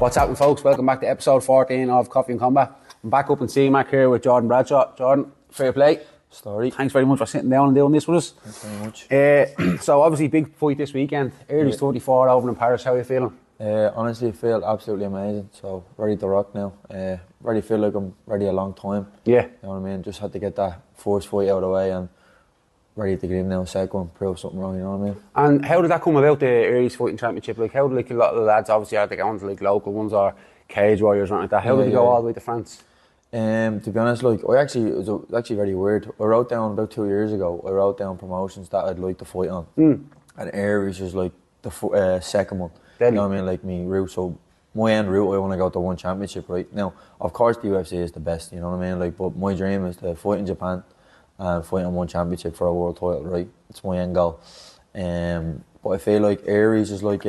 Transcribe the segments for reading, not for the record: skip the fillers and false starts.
What's happening, folks? Welcome back to episode 14 of Coffee and Combat. I'm back up in CMAC here with Jordan Bradshaw. Jordan, fair play. Story. Thanks very much for sitting down and doing this with us. Thanks very much. So obviously big fight this weekend. Early's 34 over in Paris. How are you feeling? Honestly, I feel absolutely amazing. So ready to rock now. Ready feel like I'm ready a long time. Yeah. You know what I mean? Just had to get that first fight out of the way and ready to get in now, second one, prove something wrong, you know what I mean? And how did that come about, the Early's Fighting Championship? Like, how did a lot of the lads obviously had to go on to local ones or cage warriors or anything like that? How did they go all the way to France? To be honest, it was actually very weird. I wrote down about 2 years ago, I wrote down promotions that I'd like to fight on. And Aries was like the second one. You know what I mean? Like me route. So my end route, I want to go to one championship, right? Now, of course the UFC is the best, you know what I mean? Like, but my dream is to fight in Japan and fight on one championship for a world title, right? It's my end goal. But I feel like Aries is like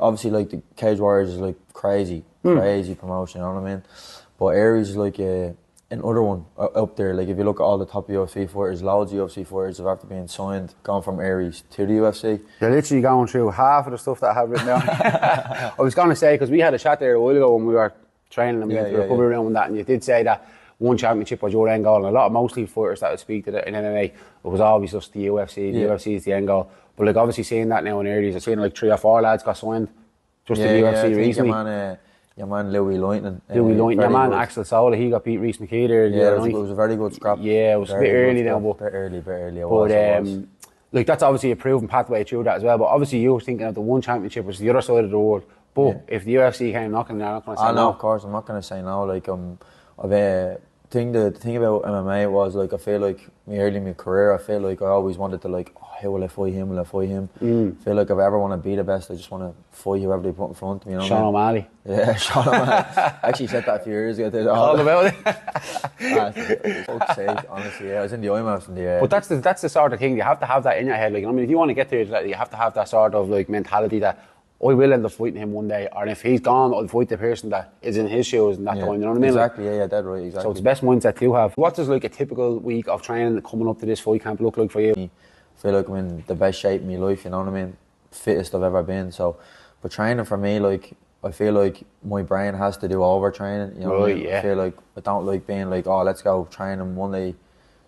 obviously like the Cage Warriors is like crazy promotion, you know what I mean? But Aries is like another one up there. Like if you look at all the top UFC fighters, loads of UFC fighters have after being signed, gone from Aries to the UFC. You're literally going through half of the stuff that I have written down. I was going to say, because we had a chat there a while ago when we were training and we went to the recovery room and that, and you did say that one championship was your end goal, and a lot of mostly fighters that would speak to that in MMA, it was always just the UFC. The UFC is the end goal. But like obviously seeing that now in Aries, I've seen like 3 or 4 lads got signed just to the UFC recently. Your man Louis Lointon. Your man Axel Sola, he got beat Reece McKeeder. Yeah, it was a very good scrap. Yeah, it was a bit early now, but bit early. But like that's obviously a proven pathway through that as well. But obviously you were thinking of the one championship, which is the other side of the world. But if the UFC came knocking, they're not going to say no. No, of course, I'm not going to say no. Like the thing about MMA was like I feel like early in my career, I feel like I always wanted to like, how will I fight him? Will I fight him? I feel like if I ever want to be the best, I just want to fight whoever they put in front of me. You know Sean O'Malley. Yeah, Sean O'Malley. I actually said that a few years ago. Talk about it. Fuck's sake, honestly, yeah, I was in the IMAFs and the. But that's the sort of thing you have to have that in your head. Like I mean, if you want to get there, you have to have that sort of like mentality that I will end up fighting him one day, or if he's gone, I'll fight the person that is in his shoes in that time, you know what I mean? Exactly, yeah, dead right, exactly. So it's the best mindset to have. What does like a typical week of training coming up to this fight camp look like for you? I feel like I'm in the best shape in my life, you know what I mean? Fittest I've ever been, so, but training for me, like, I feel like my brain has to do overtraining, you know what I mean? I feel like I don't like being like, oh, let's go training Monday,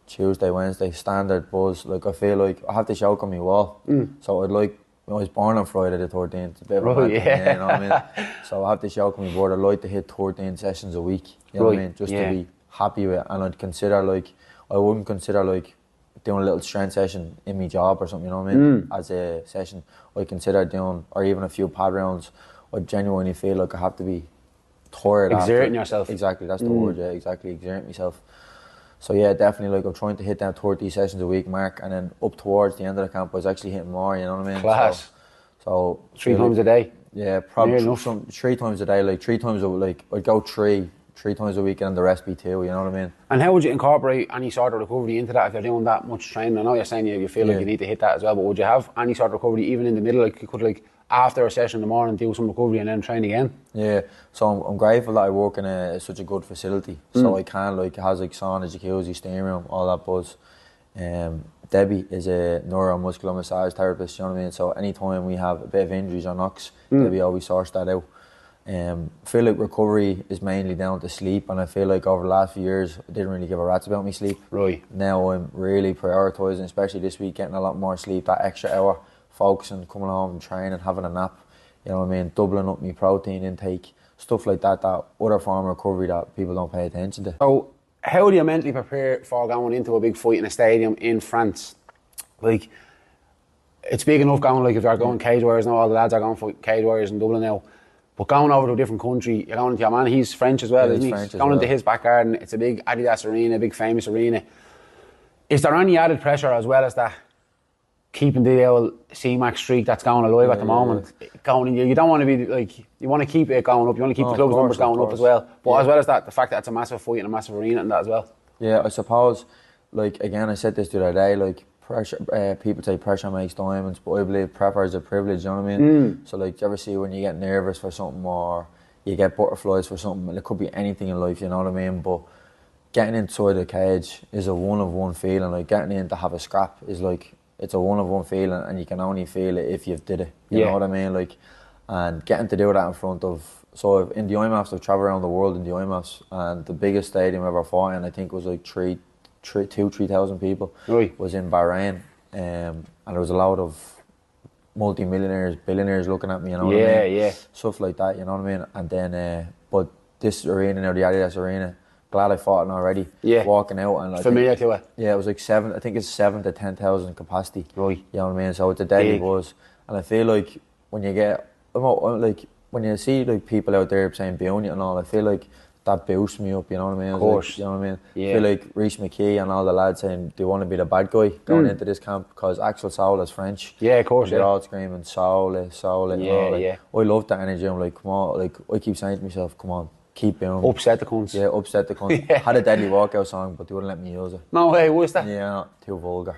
Tuesday, Wednesday, standard buzz. Like, I feel like I have to show on my wall, so I'd like, I was born on Friday the 13th. It's a bit of a bad thing, you know what I mean? So I have to shout on my board. I'd like to hit 13 sessions a week, you know what I mean? Just to be happy with it. And I'd consider like, I wouldn't consider like doing a little strength session in my job or something, you know what I mean? As a session, I consider doing, or even a few pad rounds. I genuinely feel like I have to be tired. Exerting yourself. Exactly, that's the word, yeah, exactly, exerting myself. So yeah, definitely, like I'm trying to hit that 30 sessions a week mark, and then up towards the end of the camp I was actually hitting more, you know what I mean? Class. So 3 times a day? Yeah, probably 3 times a day, like 3 times a week, I'd go three times a week and the rest be 2, you know what I mean? And how would you incorporate any sort of recovery into that if you're doing that much training? I know you're saying you feel like you need to hit that as well, but would you have any sort of recovery even in the middle? Like you could like after a session in the morning do some recovery and then train again? Yeah, so I'm grateful that I work in such a good facility, so I can like, it has like sauna, jacuzzi, steam room, all that buzz. Debbie is a neuromuscular massage therapist, you know what I mean? So anytime we have a bit of injuries or knocks, Debbie always sorts that out. I feel like recovery is mainly down to sleep, and I feel like over the last few years I didn't really give a rat's about my sleep. Right. Now I'm really prioritising, especially this week, getting a lot more sleep, that extra hour, focusing, coming home and training, having a nap, you know what I mean, doubling up my protein intake, stuff like that, that other form of recovery that people don't pay attention to. So how do you mentally prepare for going into a big fight in a stadium in France? Like, it's big enough going, like if you're going cage warriors now, all the lads are going for cage warriors in Dublin now. But going over to a different country, you're going into your man, he's French as well, isn't he? Going into his back garden, it's a big Adidas Arena, a big famous arena. Is there any added pressure as well as that keeping the old CMAC streak that's going alive at the moment? Going, you don't want to be like, you want to keep it going up, you want to keep the club's numbers going up as well. But as well as that, the fact that it's a massive fight in a massive arena and that as well. Yeah, I suppose, like again, I said this the other day, like pressure, people say pressure makes diamonds, but I believe prepper is a privilege, you know what I mean? So like, do you ever see when you get nervous for something or you get butterflies for something? It could be anything in life, you know what I mean? But getting inside the cage is a one-of-one feeling. Like getting in to have a scrap is like, it's a one-of-one feeling, and you can only feel it if you've did it. You know what I mean? Like, and getting to do that in front of. So in the IMAFs, I've travelled around the world in the IMAFs, and the biggest stadium I ever fought in, I think, was like 3,000 people. Right. Was in Bahrain, and there was a lot of multi-millionaires, billionaires looking at me, you know what I mean? Yeah. Stuff like that, you know what I mean? And then, but this arena now, the Adidas Arena, glad I fought it already. Yeah. Walking out and familiar to it. Yeah, it was like 7 to 10,000 capacity. Right. You know what I mean? So it's a deadly buzz, and I feel like when you get, like when you see like people out there saying "Beyond" and all, I feel like that boosts me up, you know what I mean? Of course. Like, you know what I mean? Yeah. I feel like Reece McKee and all the lads saying, do you want to be the bad guy going into this camp? Because Axel Saul is French. Yeah, of course, they're all screaming, Saul. Yeah. I love that energy. I'm like, come on. Like, I keep saying to myself, come on, keep doing it. Upset the cunts. Yeah, upset the cunts. Had a deadly walkout song, but they wouldn't let me use it. No way, was that? Yeah, too vulgar.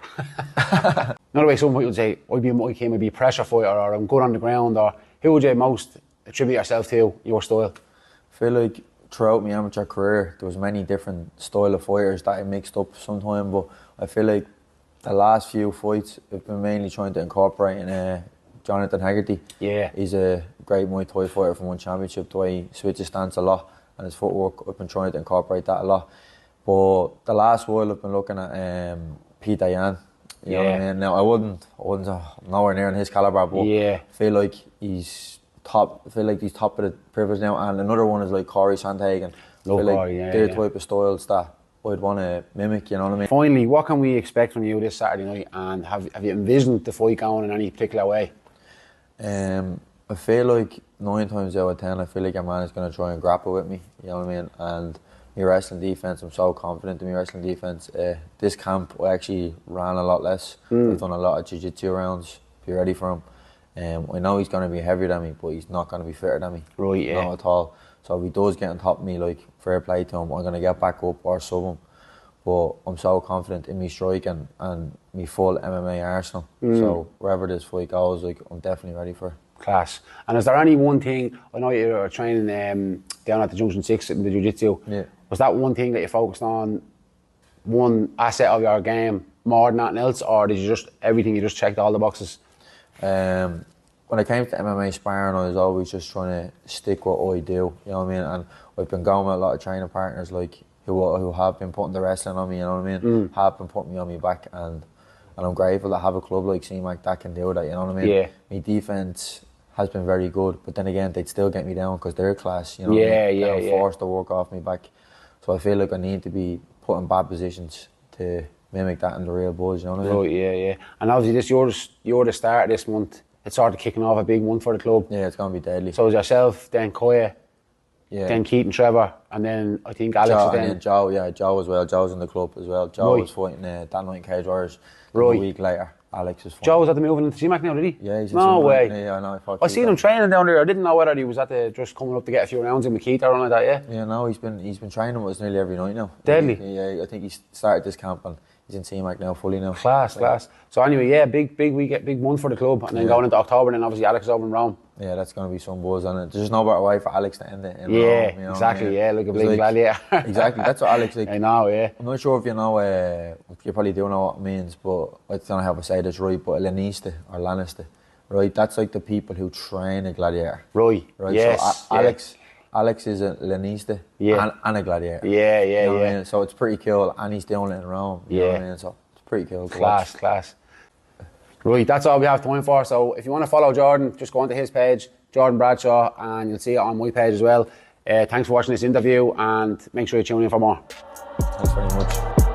Another way some people would say, I'd be a pressure fighter, or I'm good on the ground, or who would you most attribute yourself to, your style? I feel like throughout my amateur career, there was many different style of fighters that I mixed up sometime, but I feel like the last few fights I've been mainly trying to incorporate in Jonathan Haggerty. Yeah. He's a great Muay Thai fighter from one championship, the way he switches stance a lot, and his footwork, I've been trying to incorporate that a lot. But the last while I've been looking at Pete Dayan. You know what I mean? Now I wouldn't nowhere near in his caliber, but I feel like he's top. I feel like he's top of the privilege now. And another one is like Corey Sandhagen. Love Corey, they're the type of styles that I'd want to mimic, you know what I mean? Finally, what can we expect from you this Saturday night? And have you envisioned the fight going in any particular way? I feel like 9 times out of 10, I feel like a man is going to try and grapple with me, you know what I mean? And my wrestling defence, I'm so confident in my wrestling defence. This camp, I actually ran a lot less. I've done a lot of jiu-jitsu rounds, be ready for him. I know he's going to be heavier than me, but he's not going to be fitter than me. Right, yeah. Not at all. So if he does get on top of me, like, fair play to him, I'm going to get back up or sub him. But I'm so confident in me striking and me full MMA arsenal. So wherever this fight goes, like, I'm definitely ready for it. Class. And is there any one thing, I know you were training down at the Junction 6 in the jiu-jitsu. Yeah. Was that one thing that you focused on, one asset of your game more than anything else, or did you just checked all the boxes? When I came to MMA sparring, I was always just trying to stick what I do, you know what I mean? And I've been going with a lot of training partners like who have been putting the wrestling on me, you know what I mean? Have been putting me on my back, and I'm grateful to have a club like CMAC that can do that, you know what I mean? Yeah. My defence has been very good, but then again, they'd still get me down because they're class, you know what I mean? I'm forced to work off my back. So I feel like I need to be put in bad positions to mimic that in the real buzz, you know what I mean? Right, yeah. And obviously you're the start of this month. It's sort of kicking off a big month for the club. Yeah, it's going to be deadly. So it's yourself, then Koya, then Keaton Trevor, and then I think Alex Joe, is then. And then Joe as well. Joe's in the club as well. Joe was fighting that night in Cage Warriors. A week later, Alex was fighting. Joe was at the moving into CMAC now, did he? Yeah, he's in No CMAC. way. Yeah, I know. I seen him training down there. I didn't know whether he was at the just coming up to get a few rounds in with Keith or anything like that, Yeah, no, he's been training with us nearly every night now. Deadly. Yeah, I think he started this camp and he's in CMAC now, fully now. Class. So anyway, big week, big month for the club, and then going into October, and then obviously Alex is over in Rome. Yeah, that's going to be some buzz, and there's no better way for Alex to end it in Rome, you know exactly. I mean? Yeah, like a big gladiator. Exactly, that's what Alex like. I know, yeah. I'm not sure if you know, you probably do know what it means, but I don't know how to say this right, but a Lanista or Lannister, right? That's like the people who train a gladiator. Right. Yes. So Alex is a Lanista and a gladiator. Yeah. You know what I mean? So it's pretty cool, and he's doing it in Rome. You know what I mean? So it's pretty cool. Class. Right, that's all we have time for. So if you want to follow Jordan, just go onto his page, Jordan Bradshaw, and you'll see it on my page as well. Thanks for watching this interview, and make sure you tune in for more. Thanks very much.